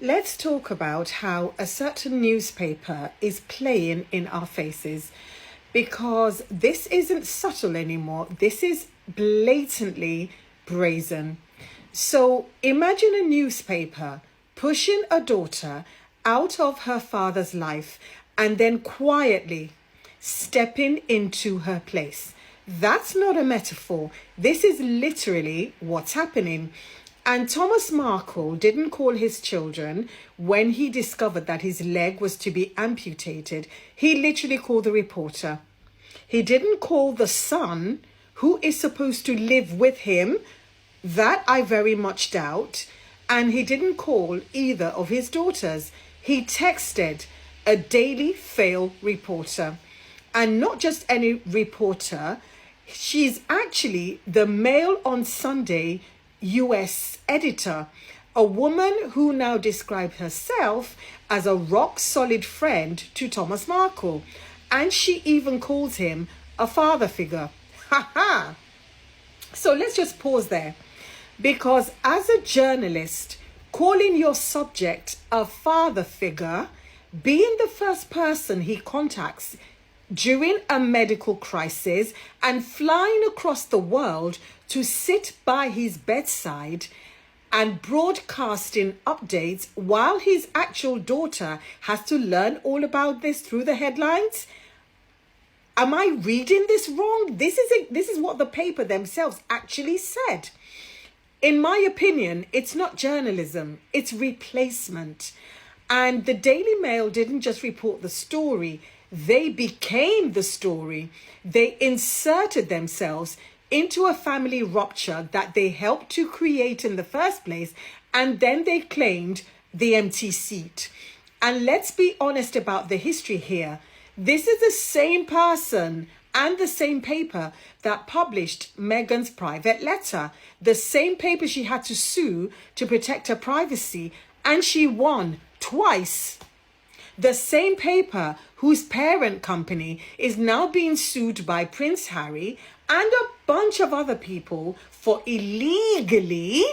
Let's talk about how a certain newspaper is playing in our faces, because this isn't subtle anymore. This is blatantly brazen. So imagine a newspaper pushing a daughter out of her father's life and then quietly stepping into her place. That's not a metaphor. This is literally what's happening. And Thomas Markle didn't call his children when he discovered that his leg was to be amputated. He literally called the reporter. He didn't call the son who is supposed to live with him. That I very much doubt. And he didn't call either of his daughters. He texted a Daily Fail reporter. And not just any reporter. She's actually the Mail on Sunday US editor, a woman who now describes herself as a rock-solid friend to Thomas Markle. And she even calls him a father figure. Ha ha! So let's just pause there. Because as a journalist, calling your subject a father figure, being the first person he contacts during a medical crisis and flying across the world to sit by his bedside and broadcasting updates while his actual daughter has to learn all about this through the headlines. Am I reading this wrong? This is what the paper themselves actually said. In my opinion, it's not journalism, it's replacement. And the Daily Mail didn't just report the story, they became the story. They inserted themselves into a family rupture that they helped to create in the first place, and then they claimed the empty seat. And let's be honest about the history here. This is the same person and the same paper that published Meghan's private letter. The same paper she had to sue to protect her privacy, and she won twice. The same paper whose parent company is now being sued by Prince Harry and a bunch of other people for illegally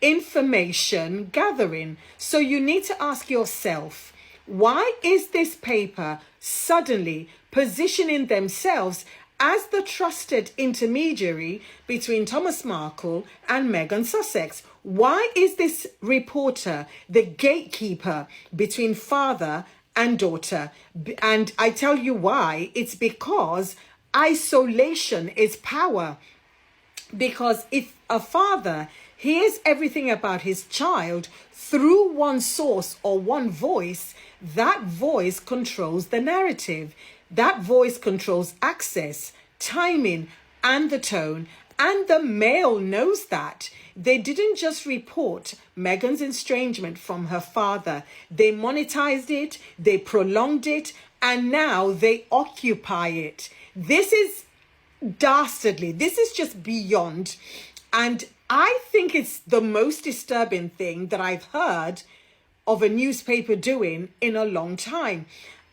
information gathering. So you need to ask yourself, why is this paper suddenly positioning themselves as the trusted intermediary between Thomas Markle and Meghan Sussex? Why is this reporter the gatekeeper between father and daughter? And I tell you why. It's because isolation is power. Because if a father hears everything about his child through one source or one voice, that voice controls the narrative. That voice controls access, timing, and the tone. And the Mail knows that. They didn't just report Meghan's estrangement from her father. They monetized it, they prolonged it, and now they occupy it. This is dastardly. This is just beyond. And I think it's the most disturbing thing that I've heard of a newspaper doing in a long time.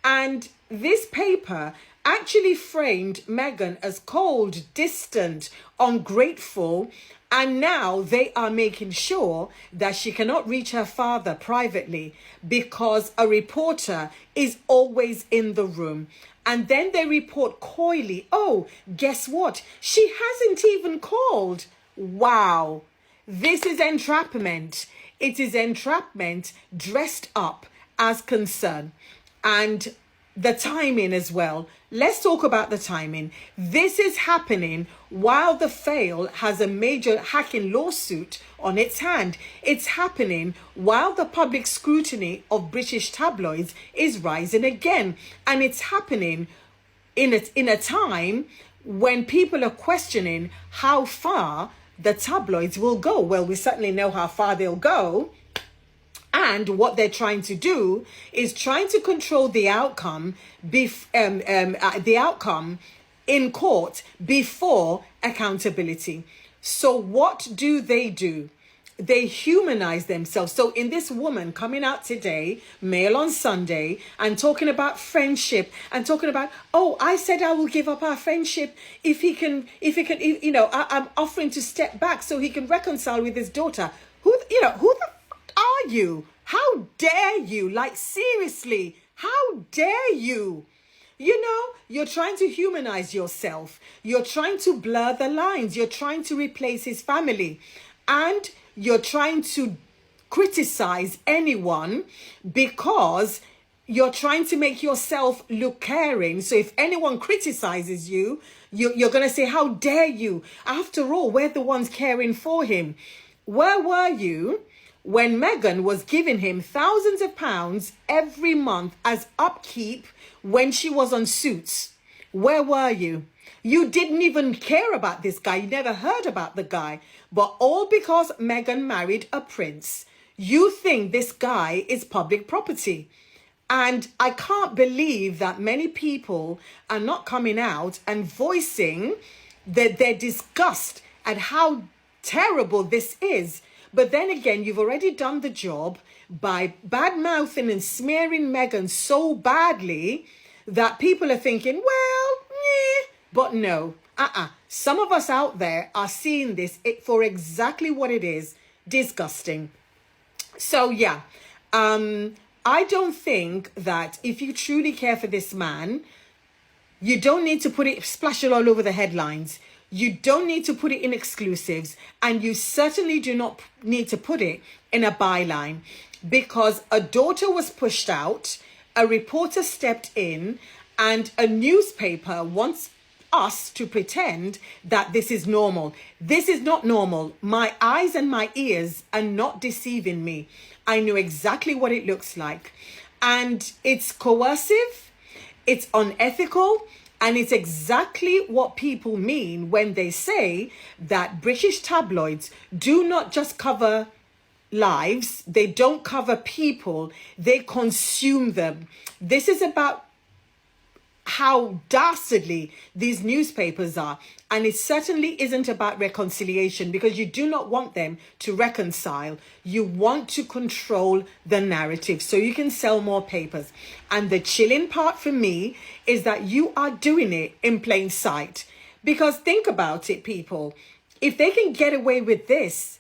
And this paper actually framed Meghan as cold, distant, ungrateful, and now they are making sure that she cannot reach her father privately because a reporter is always in the room. And then they report coyly, oh, guess what? She hasn't even called. Wow. This is entrapment. It is entrapment dressed up as concern. And the timing as well. Let's talk about the timing. This is happening while the Fail has a major hacking lawsuit on its hand. It's happening while the public scrutiny of British tabloids is rising again. And it's happening in a time when people are questioning how far the tabloids will go. Well, we certainly know how far they'll go. And what they're trying to do is trying to control the outcome, in court before accountability. So what do? They humanize themselves. So in this woman coming out today, Mail on Sunday, and talking about friendship and talking about, oh, I said I will give up our friendship if he can, I'm offering to step back so he can reconcile with his daughter. Who the are you? How dare you? Like, seriously, how dare you? You know, you're trying to humanize yourself. You're trying to blur the lines. You're trying to replace his family. And you're trying to criticize anyone because you're trying to make yourself look caring. So if anyone criticizes you, you're going to say, how dare you? After all, we're the ones caring for him. Where were you when Meghan was giving him thousands of pounds every month as upkeep when she was on Suits? Where were you? You didn't even care about this guy. You never heard about the guy. But all because Meghan married a prince, you think this guy is public property. And I can't believe that many people are not coming out and voicing their disgust at how terrible this is. But then again, you've already done the job by bad-mouthing and smearing Meghan so badly that people are thinking, well, yeah. But no, some of us out there are seeing this for exactly what it is, disgusting. So yeah, I don't think that if you truly care for this man, you don't need to splash it all over the headlines. You don't need to put it in exclusives. And you certainly do not need to put it in a byline, because a daughter was pushed out, a reporter stepped in, and a newspaper wants us to pretend that this is normal. This is not normal. My eyes and my ears are not deceiving me. I know exactly what it looks like. And it's coercive, it's unethical, and it's exactly what people mean when they say that British tabloids do not just cover lives, they don't cover people, they consume them. This is about how dastardly these newspapers are. And it certainly isn't about reconciliation, because you do not want them to reconcile. You want to control the narrative so you can sell more papers. And the chilling part for me is that you are doing it in plain sight. Because think about it, people. If they can get away with this,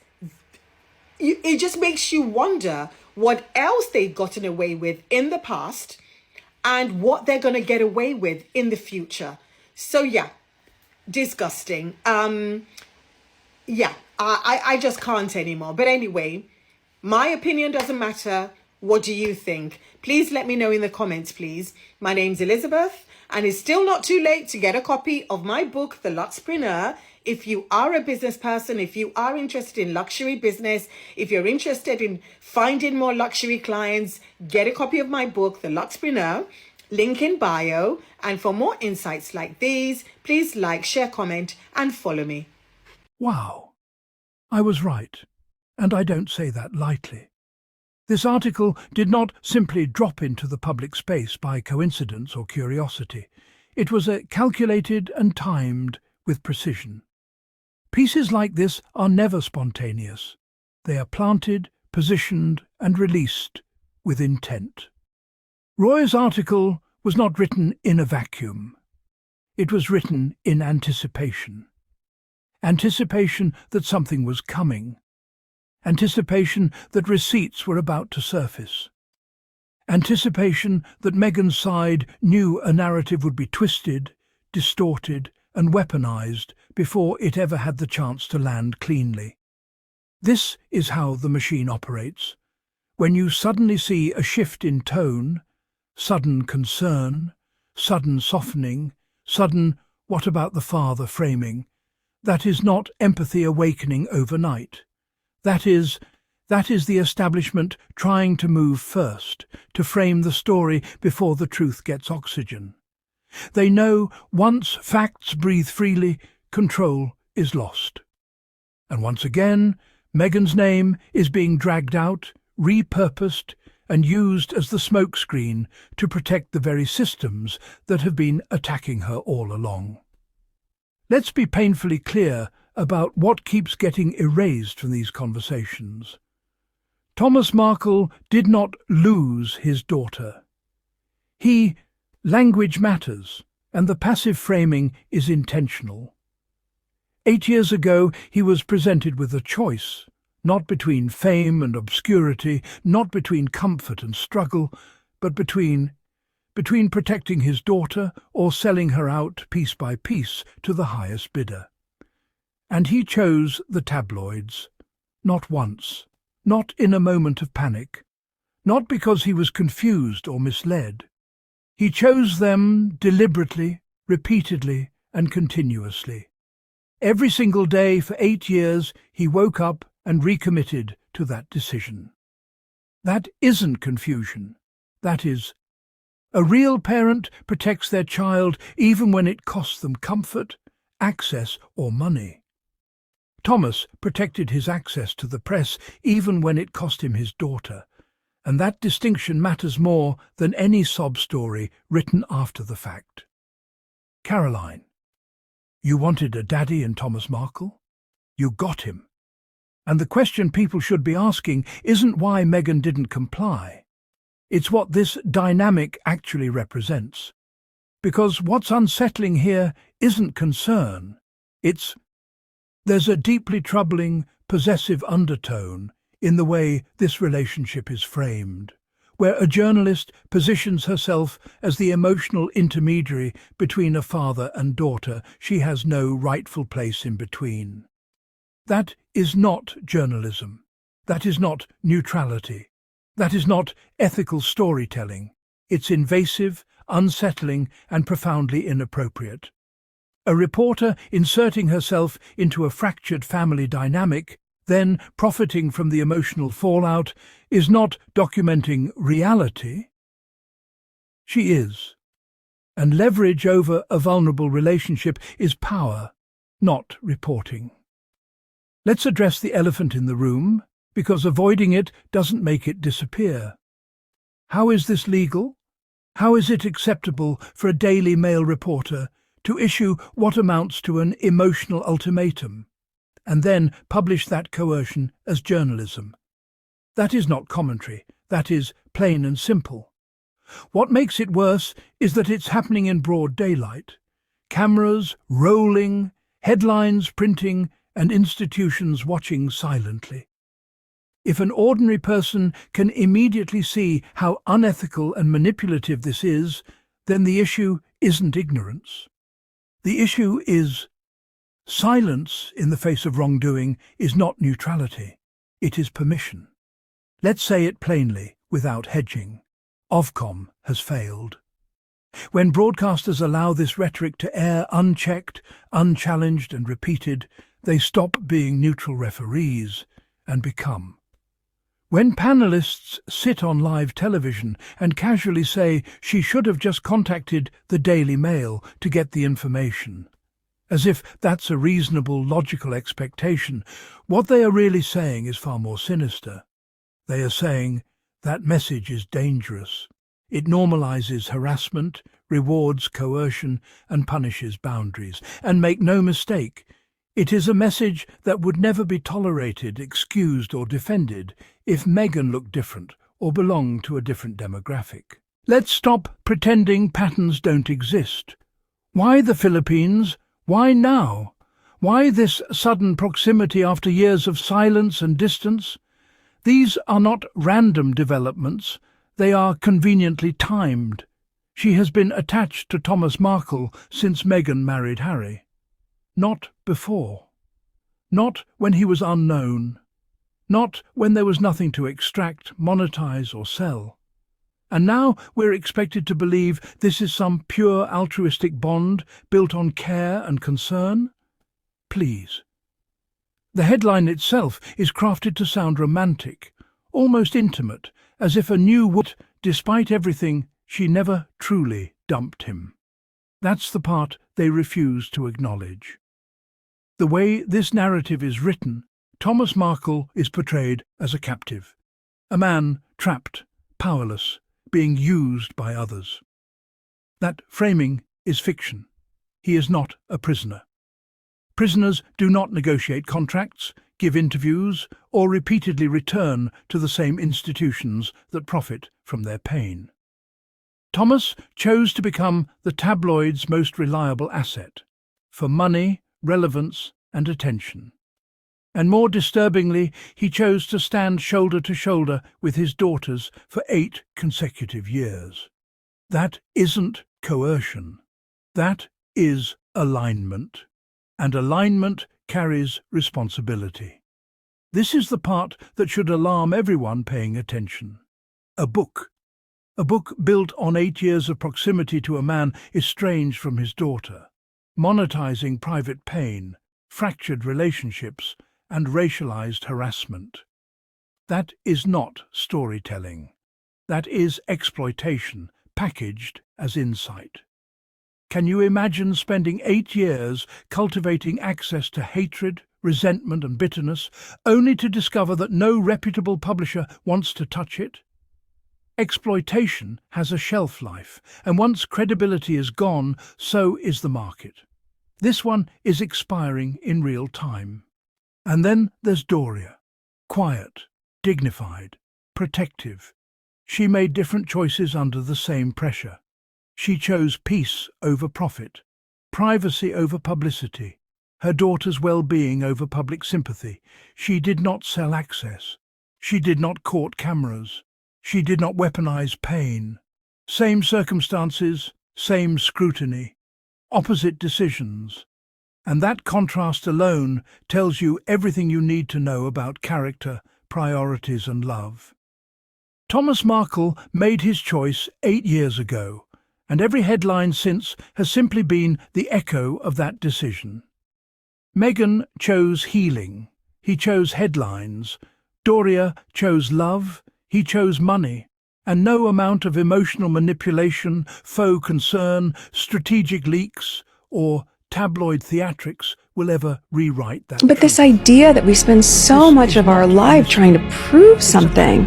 it just makes you wonder what else they've gotten away with in the past and what they're going to get away with in the future. So yeah, disgusting. I just can't anymore. But anyway, my opinion doesn't matter. What do you think? Please let me know in the comments, please. My name's Elizabeth, and it's still not too late to get a copy of my book, The Luxpreneur. If you are a business person, if you are interested in luxury business, if you're interested in finding more luxury clients, get a copy of my book, The Luxpreneur, link in bio. And for more insights like these, please like, share, comment, and follow me. Wow, I was right, and I don't say that lightly. This article did not simply drop into the public space by coincidence or curiosity. It was calculated and timed with precision. Pieces like this are never spontaneous. They are planted, positioned, and released with intent. Roy's article was not written in a vacuum. It was written in anticipation. Anticipation that something was coming. Anticipation that receipts were about to surface. Anticipation that Meghan's side knew a narrative would be twisted, distorted, and weaponized before it ever had the chance to land cleanly. This is how the machine operates. When you suddenly see a shift in tone, sudden concern, sudden softening, sudden "what about the father" framing, that is not empathy awakening overnight. That is the establishment trying to move first, to frame the story before the truth gets oxygen. They know once facts breathe freely, control is lost. And once again, Meghan's name is being dragged out, repurposed, and used as the smokescreen to protect the very systems that have been attacking her all along. Let's be painfully clear about what keeps getting erased from these conversations. Thomas Markle did not lose his daughter. Language matters, and the passive framing is intentional. 8 years ago, he was presented with a choice: Not between fame and obscurity, not between comfort and struggle, but between protecting his daughter or selling her out piece by piece to the highest bidder. And he chose the tabloids, not once, not in a moment of panic, not because he was confused or misled. He chose them deliberately, repeatedly, and continuously. Every single day for 8 years he woke up and recommitted to that decision. That isn't confusion. That is, a real parent protects their child even when it costs them comfort, access, or money. Thomas protected his access to the press even when it cost him his daughter, and that distinction matters more than any sob story written after the fact. Caroline, you wanted a daddy in Thomas Markle? You got him. And the question people should be asking isn't why Meghan didn't comply. It's what this dynamic actually represents. Because what's unsettling here isn't concern. There's a deeply troubling, possessive undertone in the way this relationship is framed, where a journalist positions herself as the emotional intermediary between a father and daughter she has no rightful place in between. That is not journalism. That is not neutrality. That is not ethical storytelling. It's invasive, unsettling, and profoundly inappropriate. A reporter inserting herself into a fractured family dynamic, then profiting from the emotional fallout, is not documenting reality. She is. And leverage over a vulnerable relationship is power, not reporting. Let's address the elephant in the room, because avoiding it doesn't make it disappear. How is this legal? How is it acceptable for a Daily Mail reporter to issue what amounts to an emotional ultimatum, and then publish that coercion as journalism? That is not commentary, that is plain and simple. What makes it worse is that it's happening in broad daylight. Cameras rolling, headlines printing, and institutions watching silently. If an ordinary person can immediately see how unethical and manipulative this is, then the issue isn't ignorance. The issue is silence in the face of wrongdoing is not neutrality, it is permission. Let's say it plainly, without hedging. Ofcom has failed. When broadcasters allow this rhetoric to air unchecked, unchallenged and repeated, they stop being neutral referees and become. When panellists sit on live television and casually say she should have just contacted the Daily Mail to get the information, as if that's a reasonable, logical expectation, what they are really saying is far more sinister. They are saying that message is dangerous. It normalizes harassment, rewards coercion, and punishes boundaries. And make no mistake, it is a message that would never be tolerated, excused, or defended if Meghan looked different or belonged to a different demographic. Let's stop pretending patterns don't exist. Why the Philippines? Why now? Why this sudden proximity after years of silence and distance? These are not random developments, they are conveniently timed. She has been attached to Thomas Markle since Meghan married Harry. Not before. Not when he was unknown. Not when there was nothing to extract, monetize or sell. And now we're expected to believe this is some pure altruistic bond built on care and concern? Please. The headline itself is crafted to sound romantic, almost intimate, as if a new woman, despite everything, she never truly dumped him. That's the part they refuse to acknowledge. The way this narrative is written, Thomas Markle is portrayed as a captive, a man trapped, powerless, being used by others. That framing is fiction. He is not a prisoner. Prisoners do not negotiate contracts, give interviews, or repeatedly return to the same institutions that profit from their pain. Thomas chose to become the tabloid's most reliable asset, for money, relevance, and attention. And more disturbingly, he chose to stand shoulder to shoulder with his daughters for 8 consecutive years. That isn't coercion. That is alignment. And alignment carries responsibility. This is the part that should alarm everyone paying attention. A book. A book built on 8 years of proximity to a man estranged from his daughter, monetizing private pain, fractured relationships, and racialized harassment. That is not storytelling. That is exploitation, packaged as insight. Can you imagine spending 8 years cultivating access to hatred, resentment and bitterness, only to discover that no reputable publisher wants to touch it? Exploitation has a shelf life, and once credibility is gone, so is the market. This one is expiring in real time. And then there's Doria. Quiet, dignified, protective. She made different choices under the same pressure. She chose peace over profit, privacy over publicity, her daughter's well-being over public sympathy. She did not sell access. She did not court cameras. She did not weaponize pain. Same circumstances, same scrutiny, opposite decisions. And that contrast alone tells you everything you need to know about character, priorities and love. Thomas Markle made his choice 8 years ago, and every headline since has simply been the echo of that decision. Meghan chose healing. He chose headlines. Doria chose love. He chose money. And no amount of emotional manipulation, faux concern, strategic leaks, or tabloid theatrics will ever rewrite that But this truth. idea that we spend so This much is of our not life music. trying to prove something,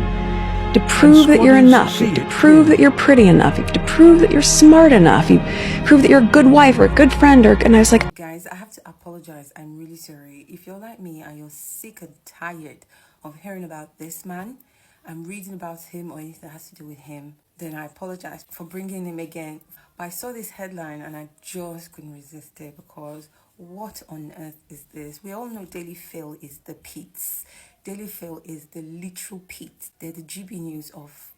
to prove that you're squaddies enough, see you have to it prove that clearly. you're pretty enough, you have to prove that you're smart enough, you prove that you're a good wife or a good friend, and I was like, Guys, I have to apologize. I'm really sorry. If you're like me and you're sick and tired of hearing about this man, I'm reading about him or anything that has to do with him, then I apologize for bringing him again. But I saw this headline and I just couldn't resist it because what on earth is this? We all know Daily Fail is the Pete's. Daily Fail is the literal Pete. They're the GB News of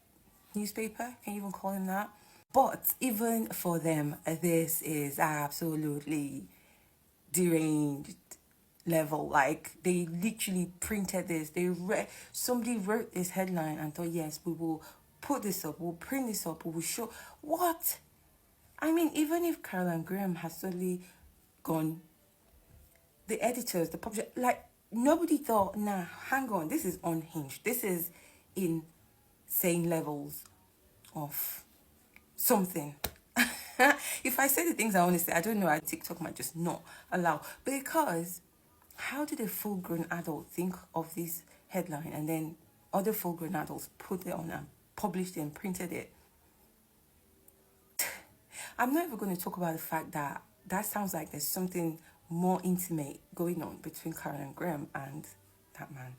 newspaper. Can you even call him that? But even for them, this is absolutely deranged level. Like, they literally printed this. Somebody wrote this headline and thought, yes, we will put this up, we'll print this up, we will show. What? I mean, even if Carol and Graham has suddenly gone, the editors, the publisher, like, nobody thought, nah, hang on, this is unhinged. This is insane levels of something. If I say the things I want to say, I don't know, TikTok might just not allow. Because how did a full-grown adult think of this headline and then other full-grown adults put it on and published it and printed it? I'm not even going to talk about the fact that that sounds like there's something more intimate going on between Karen and Graham and that man,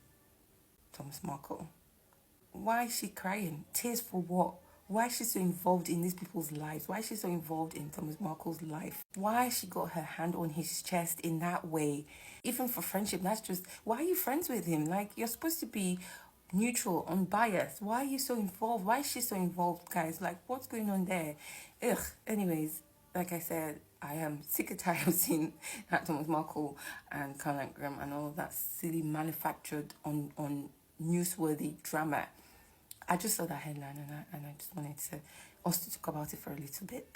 Thomas Markle. Why is she crying? Tears for what? Why is she so involved in these people's lives? Why is she so involved in Thomas Markle's life? Why she got her hand on his chest in that way? Even for friendship, that's just, why are you friends with him? Like, you're supposed to be neutral, unbiased. Why are you so involved? Why is she so involved, guys? Like, what's going on there? Ugh. Anyways, like I said, I am sick and tired of seeing that Thomas Markle and Caroline Graham and all of that silly manufactured on newsworthy drama. I just saw that headline and I just wanted us to talk about it for a little bit.